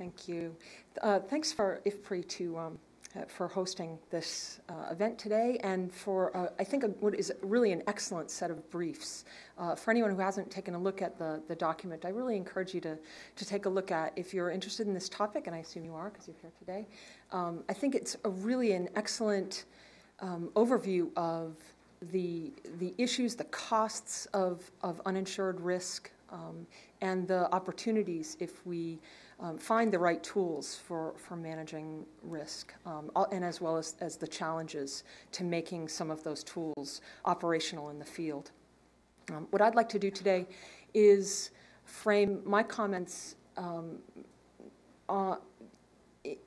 Thank you. Thanks for IFPRI for hosting this event today, and for I think what is really an excellent set of briefs. For anyone who hasn't taken a look at the document, I really encourage you to take a look at, if you're interested in this topic, and I assume you are because you're here today. I think it's really an excellent overview of the issues, the costs of uninsured risk, and the opportunities if we find the right tools for managing risk, and as well as the challenges to making some of those tools operational in the field. What I'd like to do today is frame my comments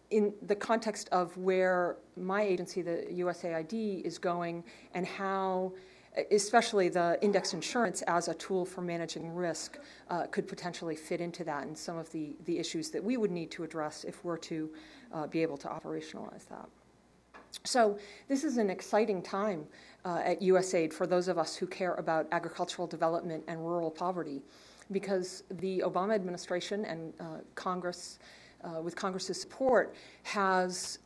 in the context of where my agency, the USAID, is going, and how especially the indexed insurance as a tool for managing risk could potentially fit into that, and some of the issues that we would need to address if we're to be able to operationalize that. So this is an exciting time at USAID for those of us who care about agricultural development and rural poverty, because the Obama administration and Congress, with Congress's support, has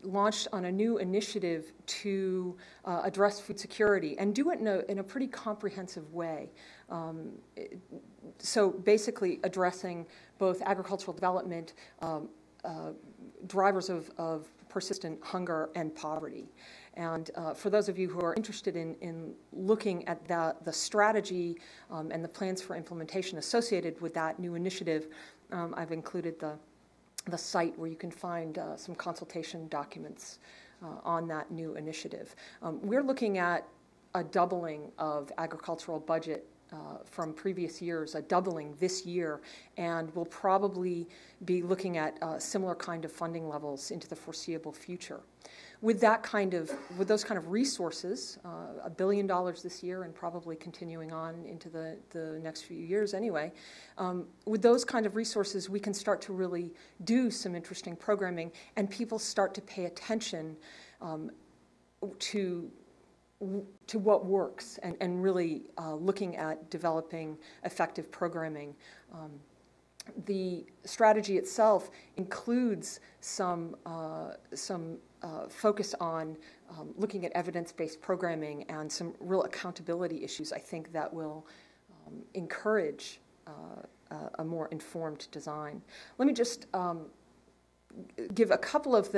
launched on a new initiative to address food security and do it in a pretty comprehensive way. So basically addressing both agricultural development, drivers of persistent hunger and poverty. And for those of you who are interested in looking at the strategy and the plans for implementation associated with that new initiative, I've included the site where you can find some consultation documents on that new initiative. We're looking at a doubling of agricultural budget from previous years, a doubling this year, and we'll probably be looking at similar kind of funding levels into the foreseeable future. With those kind of resources, $1 billion this year and probably continuing on into the next few years anyway, with those kind of resources, we can start to really do some interesting programming, and people start to pay attention to what works, and really looking at developing effective programming. The strategy itself includes some focus on looking at evidence-based programming and some real accountability issues, I think, that will encourage a more informed design. Let me just give a couple of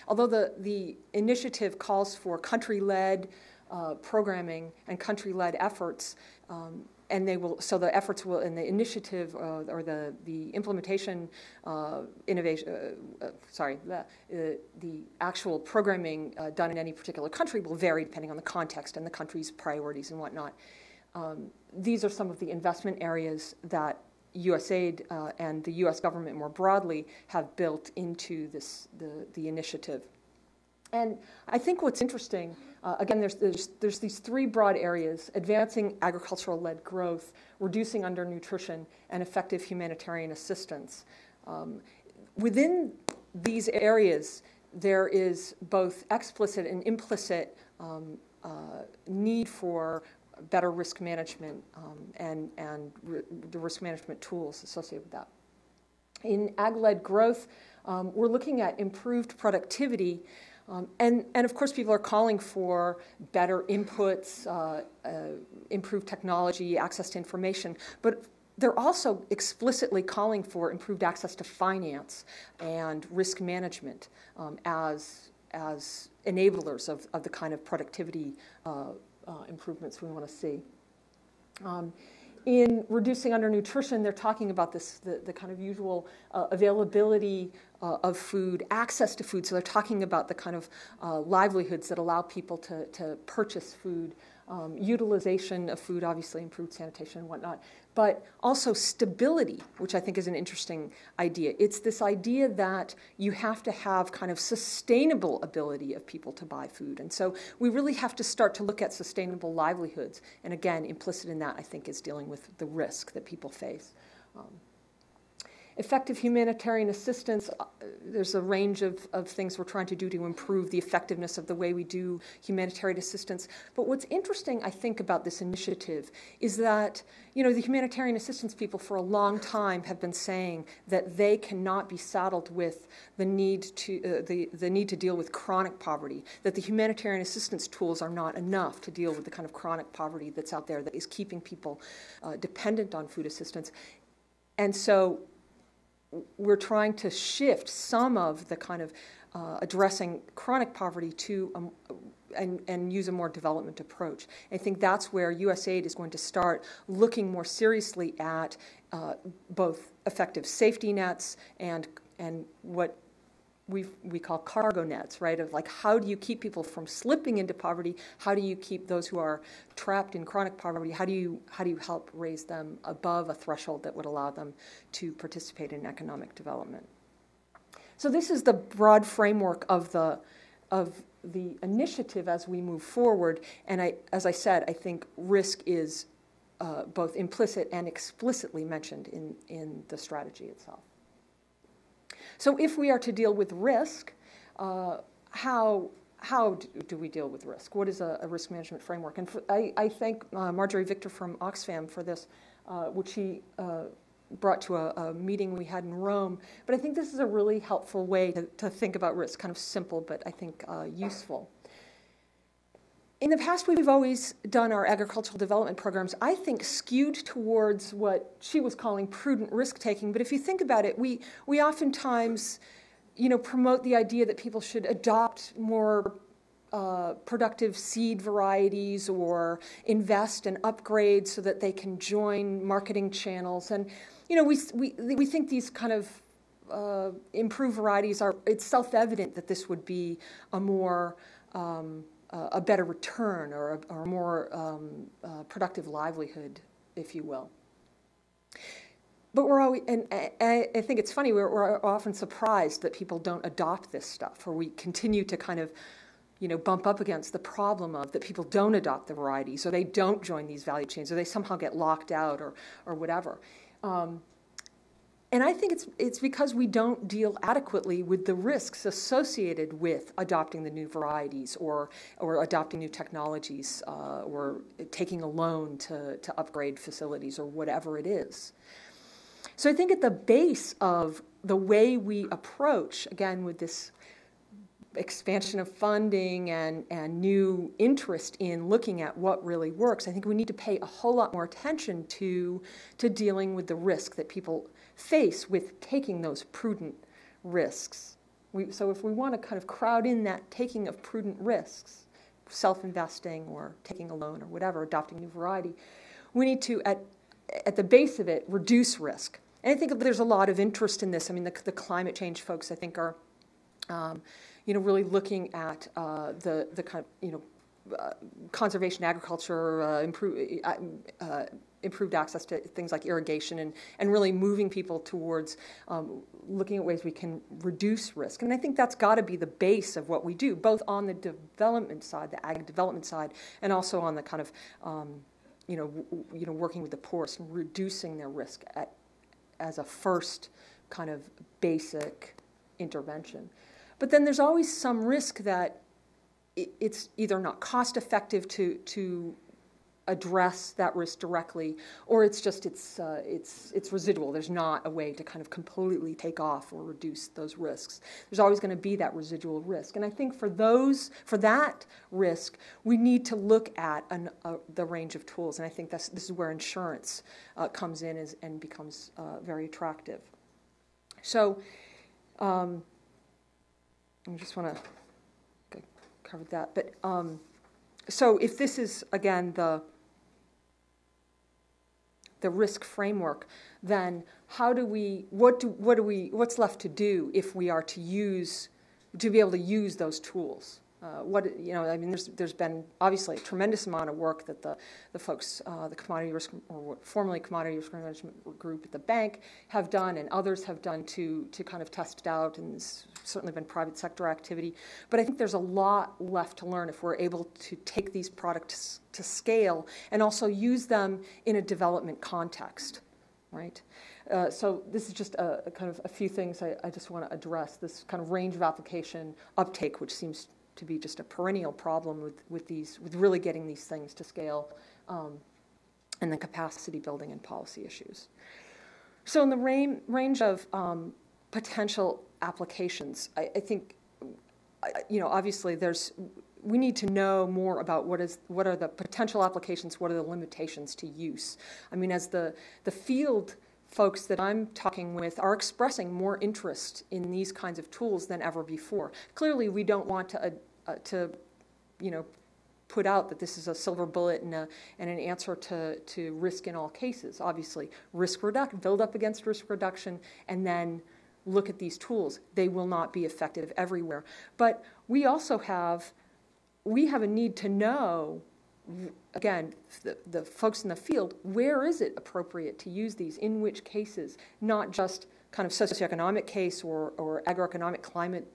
although the initiative calls for country-led programming and country-led efforts, and the efforts will, in the initiative or the implementation innovation, the actual programming done in any particular country will vary depending on the context and the country's priorities and whatnot. These are some of the investment areas that USAID and the U.S. government more broadly have built into the initiative. And I think what's interesting, again, there's these three broad areas: advancing agricultural-led growth, reducing undernutrition, and effective humanitarian assistance. Within these areas, there is both explicit and implicit need for better risk management and the risk management tools associated with that. In ag-led growth, we're looking at improved productivity, and of course people are calling for better inputs, improved technology, access to information, but they're also explicitly calling for improved access to finance and risk management as enablers of the kind of productivity improvements we want to see. In reducing undernutrition, they're talking about the kind of usual availability of food, access to food. So they're talking about the kind of livelihoods that allow people to purchase food, utilization of food, obviously improved sanitation and whatnot, but also stability, which I think is an interesting idea. It's this idea that you have to have kind of sustainable ability of people to buy food. And so we really have to start to look at sustainable livelihoods. And again, implicit in that, I think, is dealing with the risk that people face. Effective humanitarian assistance, there's a range of things we're trying to do to improve the effectiveness of the way we do humanitarian assistance. But what's interesting, I think, about this initiative is that, the humanitarian assistance people for a long time have been saying that they cannot be saddled with the need to deal with chronic poverty, that the humanitarian assistance tools are not enough to deal with the kind of chronic poverty that's out there that is keeping people dependent on food assistance. And so we're trying to shift some of the kind of addressing chronic poverty to and use a more development approach. I think that's where USAID is going to start looking more seriously at both effective safety nets and what we call cargo nets, right? Of like, how do you keep people from slipping into poverty? How do you keep those who are trapped in chronic poverty? How do you help raise them above a threshold that would allow them to participate in economic development? So this is the broad framework of the initiative as we move forward. And as I said, I think risk is both implicit and explicitly mentioned in the strategy itself. So if we are to deal with risk, how do we deal with risk? What is a risk management framework? And I thank Marjorie Victor from Oxfam for this, which she brought to a meeting we had in Rome. But I think this is a really helpful way to think about risk, kind of simple, but I think useful. In the past, we've always done our agricultural development programs, I think, skewed towards what she was calling prudent risk-taking. But if you think about it, we oftentimes, promote the idea that people should adopt more productive seed varieties or invest and upgrade so that they can join marketing channels. And, we think these kind of improved varieties it's self-evident that this would be a more a better return or a more productive livelihood, if you will. But we're always, and I think it's funny, we're often surprised that people don't adopt this stuff, or we continue to kind of, bump up against the problem of that people don't adopt the varieties, or they don't join these value chains, or they somehow get locked out, or whatever. And I think it's because we don't deal adequately with the risks associated with adopting the new varieties or adopting new technologies or taking a loan to upgrade facilities or whatever it is. So I think at the base of the way we approach, again, with this expansion of funding and new interest in looking at what really works, I think we need to pay a whole lot more attention to dealing with the risk that people face with taking those prudent risks. So if we want to kind of crowd in that taking of prudent risks, self-investing or taking a loan or whatever, adopting a new variety, we need to, at the base of it, reduce risk. And I think there's a lot of interest in this. I mean, the climate change folks, I think, are really looking at the kind of, conservation agriculture, improved access to things like irrigation and really moving people towards looking at ways we can reduce risk. And I think that's got to be the base of what we do, both on the development side, the ag development side, and also on the kind of, working with the poorest and reducing their risk as a first kind of basic intervention. But then there's always some risk that it's either not cost effective to address that risk directly, or it's just it's residual. There's not a way to kind of completely take off or reduce those risks. There's always going to be that residual risk, and I think for that risk, we need to look at the range of tools, and I think this is where insurance comes in and becomes very attractive. So I just want to cover that, but so if this is again the risk framework, then what's left to do if we are to be able to use those tools? There's been obviously a tremendous amount of work that the folks, the commodity risk, or formerly commodity risk management group at the bank have done, and others have done to kind of test it out, and there's certainly been private sector activity. But I think there's a lot left to learn if we're able to take these products to scale and also use them in a development context. right? So this is just a kind of a few things I just want to address. This kind of range of application uptake, which seems to be just a perennial problem with really getting these things to scale, and then capacity building and policy issues. So in the range of potential applications, I think, obviously we need to know more about what are the potential applications, what are the limitations to use. I mean, as the field folks that I'm talking with are expressing more interest in these kinds of tools than ever before. Clearly, we don't want to put out that this is a silver bullet and an answer to risk in all cases. Obviously, build up against risk reduction, and then look at these tools. They will not be effective everywhere. But we also have a need to know, again, the folks in the field, where is it appropriate to use these, in which cases, not just kind of socioeconomic case or agroeconomic climate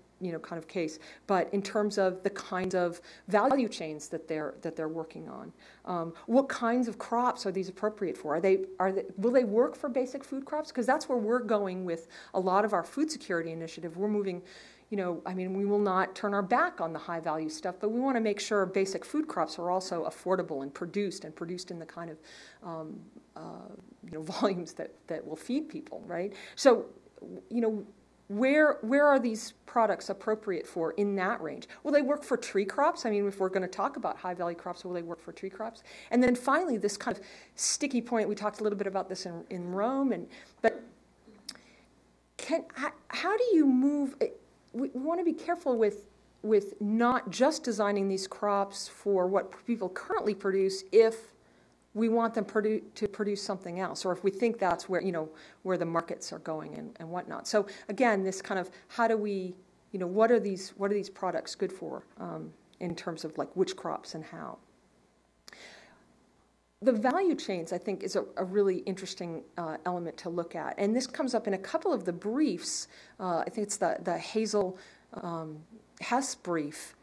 kind of case, but in terms of the kinds of value chains that they're working on. What kinds of crops are these appropriate for? Will they work for basic food crops? Because that's where we're going with a lot of our food security initiative. We're moving, we will not turn our back on the high value stuff, but we want to make sure basic food crops are also affordable and produced in the kind of volumes that will feed people, right? So, where are these products appropriate for in that range? Will they work for tree crops? I mean, if we're going to talk about high-value crops, will they work for tree crops? And then finally, this kind of sticky point, we talked a little bit about this in Rome, but how do you move? We want to be careful with not just designing these crops for what people currently produce if we want them to produce something else, or if we think that's where the markets are going and whatnot. So again, this kind of how do we, what are these products good for in terms of like which crops and how. The value chains, I think, is a really interesting element to look at, and this comes up in a couple of the briefs. I think it's the Hazel Hess brief.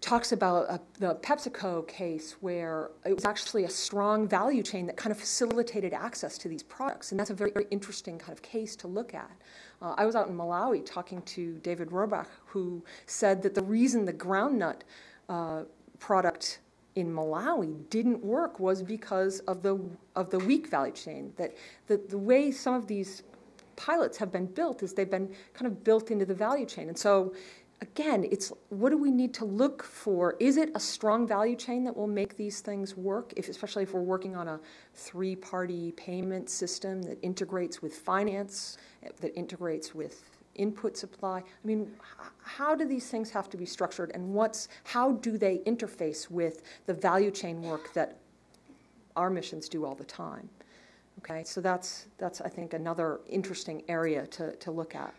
Talks about the PepsiCo case where it was actually a strong value chain that kind of facilitated access to these products. And that's a very, very interesting kind of case to look at. I was out in Malawi talking to David Robach, who said that the reason the groundnut product in Malawi didn't work was because of the weak value chain. That the way some of these pilots have been built is they've been kind of built into the value chain. And so again, it's what do we need to look for? Is it a strong value chain that will make these things work, especially if we're working on a three-party payment system that integrates with finance, that integrates with input supply? I mean, how do these things have to be structured, and how do they interface with the value chain work that our missions do all the time? Okay, so that's I think another interesting area to look at.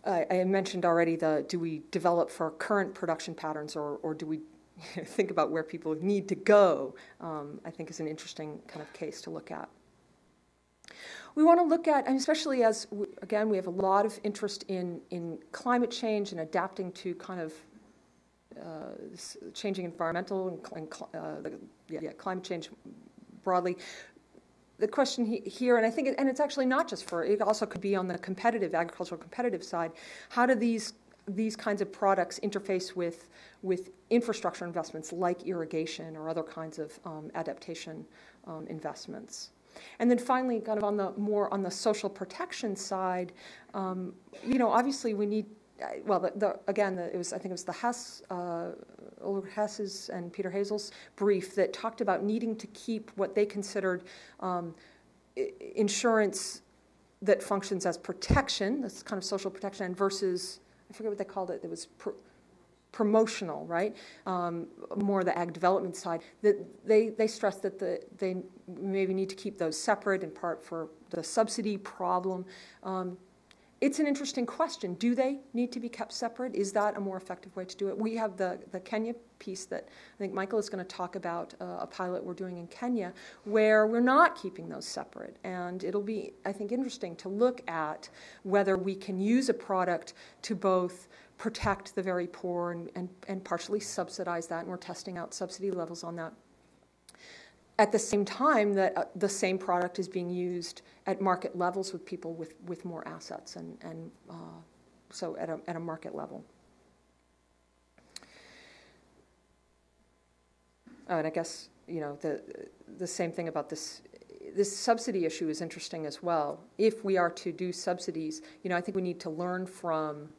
I mentioned already do we develop for current production patterns or do we think about where people need to go, I think is an interesting kind of case to look at. We want to look at, and especially as, again, we have a lot of interest in climate change and adapting to kind of changing environmental and climate change broadly. The question here, and I think, and it's actually not just it also could be on the agricultural competitive side. How do these kinds of products interface with infrastructure investments like irrigation or other kinds of adaptation investments? And then finally, kind of more on the social protection side, obviously we need. Well, it was the Hess, Ulrich Hess's and Peter Hazel's brief that talked about needing to keep what they considered insurance that functions as protection, this kind of social protection, and versus, I forget what they called it, was promotional, right? More the ag development side. That they stressed that they maybe need to keep those separate, in part for the subsidy problem. It's an interesting question. Do they need to be kept separate? Is that a more effective way to do it? We have the Kenya piece that I think Michael is going to talk about, a pilot we're doing in Kenya, where we're not keeping those separate. And it'll be, I think, interesting to look at whether we can use a product to both protect the very poor and partially subsidize that, and we're testing out subsidy levels on that. at the same time that the same product is being used at market levels with people with more assets, and so at a market level. Oh, and I guess, you know, the same thing about this subsidy issue is interesting as well. If we are to do subsidies, you know, I think we need to learn from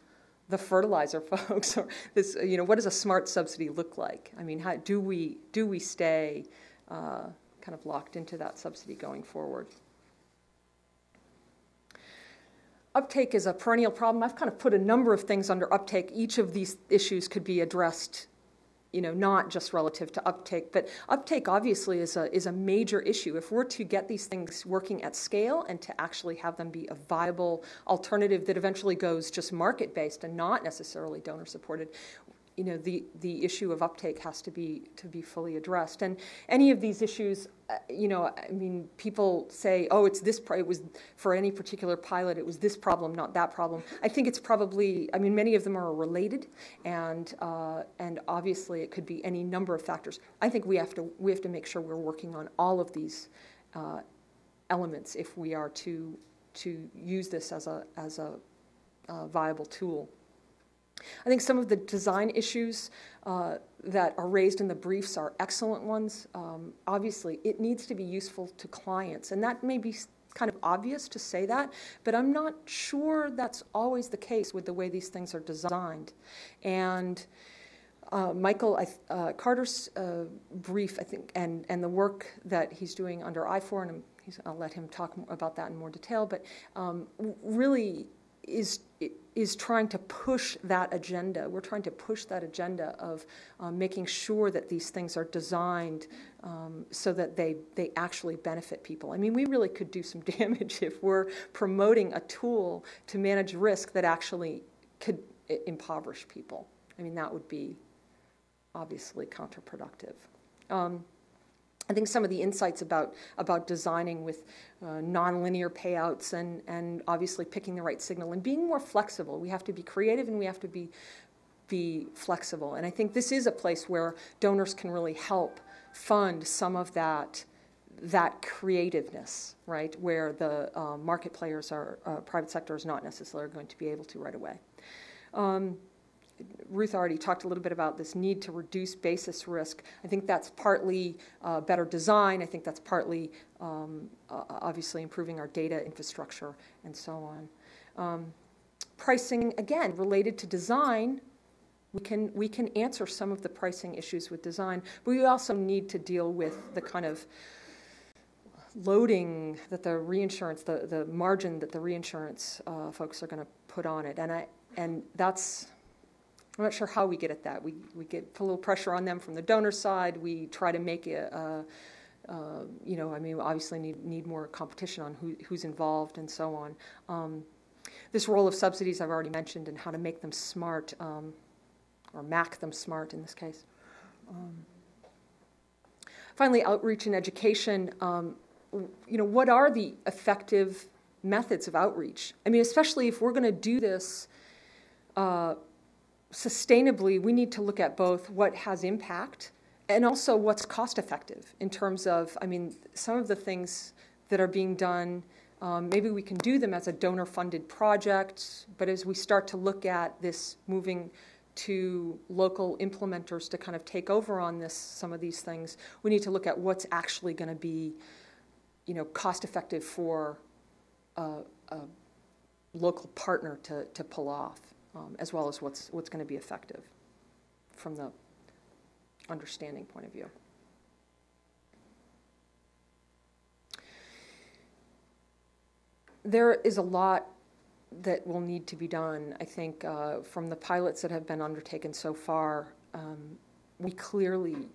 the fertilizer folks, or this, you know, what does a smart subsidy look like? I mean, how do we stay kind of locked into that subsidy going forward? Uptake is a perennial problem. I've kind of put a number of things under uptake. Each of these issues could be addressed, you know, not just relative to uptake, but uptake obviously is a major issue. If we're to get these things working at scale and to actually have them be a viable alternative that eventually goes just market-based and not necessarily donor-supported, you know, the issue of uptake has to be fully addressed. And any of these issues, you know, I mean, people say, oh, it's this, it was for any particular pilot, it was this problem, not that problem. I think it's probably, I mean, many of them are related, and obviously it could be any number of factors. I think we have to make sure we're working on all of these elements if we are to use this as a viable tool. I think some of the design issues that are raised in the briefs are excellent ones. Obviously, it needs to be useful to clients, and that may be kind of obvious to say that, but I'm not sure that's always the case with the way these things are designed. And Michael Carter's brief, I think, and the work that he's doing under IFPRI, and I'll let him talk about that in more detail, but really is trying to push that agenda. We're trying to push that agenda of making sure that these things are designed so that they actually benefit people. I mean, we really could do some damage if we're promoting a tool to manage risk that actually could impoverish people. I mean, that would be obviously counterproductive. I think some of the insights about designing with nonlinear payouts and obviously picking the right signal and being more flexible. We have to be creative and we have to be flexible. And I think this is a place where donors can really help fund some of that creativeness, right? Where the market players private sector is not necessarily going to be able to right away. Ruth already talked a little bit about this need to reduce basis risk. I think that's partly better design. I think that's partly obviously improving our data infrastructure and so on. Pricing, again, related to design, we can answer some of the pricing issues with design, but we also need to deal with the kind of loading that the reinsurance, the margin that the reinsurance folks are going to put on it, and that's. I'm not sure how we get at that. We put a little pressure on them from the donor side. We try to make it, you know, I mean, obviously need more competition on who's involved and so on. This role of subsidies I've already mentioned, and how to make them smart, or MAC them smart in this case. Finally, outreach and education. You know, what are the effective methods of outreach? I mean, especially if we're going to do this sustainably, we need to look at both what has impact and also what's cost effective in terms of, I mean, some of the things that are being done, maybe we can do them as a donor-funded project, but as we start to look at this moving to local implementers to kind of take over on some of these things, we need to look at what's actually going to be, you know, cost effective for a local partner to pull off. As well as what's going to be effective from the understanding point of view. There is a lot that will need to be done, I think, from the pilots that have been undertaken so far. We clearly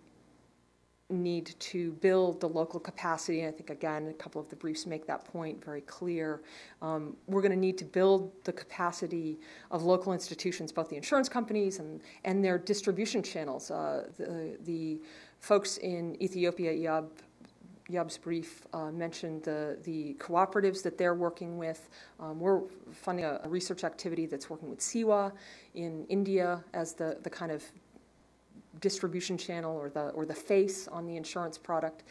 need to build the local capacity. I think, again, a couple of the briefs make that point very clear. We're going to need to build the capacity of local institutions, both the insurance companies and their distribution channels. The folks in Ethiopia, Yab's brief mentioned the cooperatives that they're working with. We're funding a research activity that's working with Siwa in India as the kind of distribution channel or the face on the insurance product.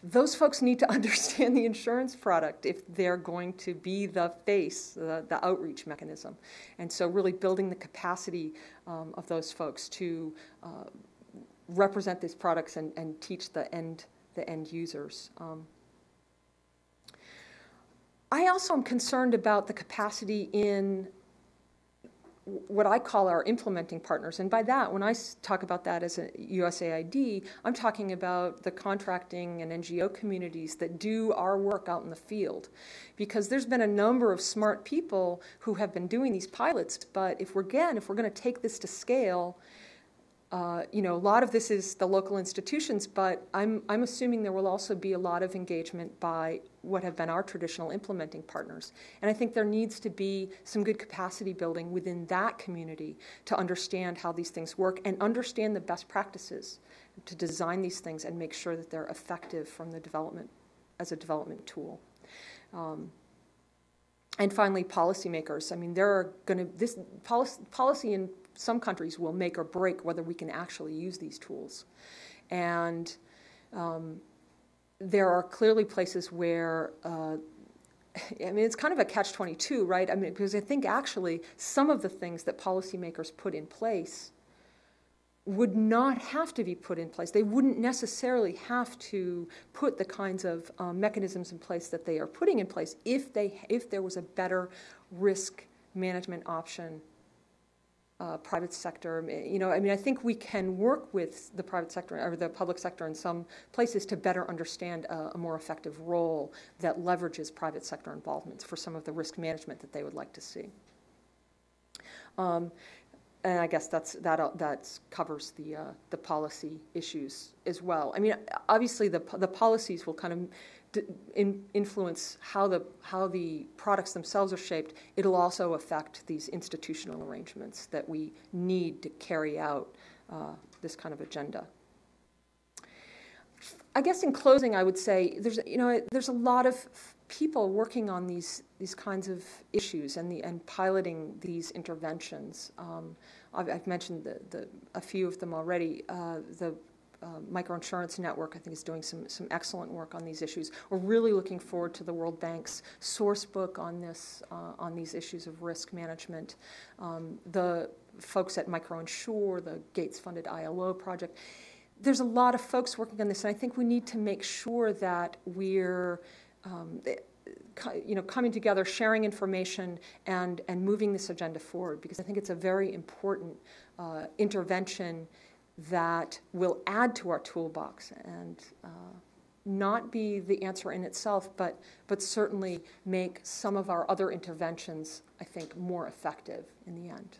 Those folks need to understand the insurance product if they're going to be the face, the outreach mechanism. And so really building the capacity of those folks to represent these products and teach the end users. I also am concerned about the capacity in what I call our implementing partners. And by that, when I talk about that as a USAID, I'm talking about the contracting and NGO communities that do our work out in the field. Because there's been a number of smart people who have been doing these pilots, but if we're going to take this to scale, a lot of this is the local institutions, but I'm assuming there will also be a lot of engagement by what have been our traditional implementing partners. And I think there needs to be some good capacity building within that community to understand how these things work and understand the best practices to design these things and make sure that they're effective from the development as a development tool. And finally, policymakers. I mean, this policy in some countries will make or break whether we can actually use these tools. And there are clearly places where, it's kind of a catch-22, right? I mean, because I think actually some of the things that policymakers put in place would not have to be put in place. They wouldn't necessarily have to put the kinds of mechanisms in place that they are putting in place if there was a better risk management option. Private sector, I think we can work with the private sector or the public sector in some places to better understand a more effective role that leverages private sector involvement for some of the risk management that they would like to see. And I guess that covers the policy issues as well. I mean, obviously the policies will kind of influence how the products themselves are shaped. It'll also affect these institutional arrangements that we need to carry out this kind of agenda. I guess in closing, I would say there's a lot of people working on these kinds of issues and piloting these interventions. I've mentioned a few of them already. The Microinsurance Network, I think, is doing some excellent work on these issues. We're really looking forward to the World Bank's source book on these issues of risk management. The folks at Microinsure, the Gates-funded ILO project. There's a lot of folks working on this, and I think we need to make sure that we're coming together, sharing information, and moving this agenda forward, because I think it's a very important intervention that will add to our toolbox and not be the answer in itself, but certainly make some of our other interventions, I think, more effective in the end.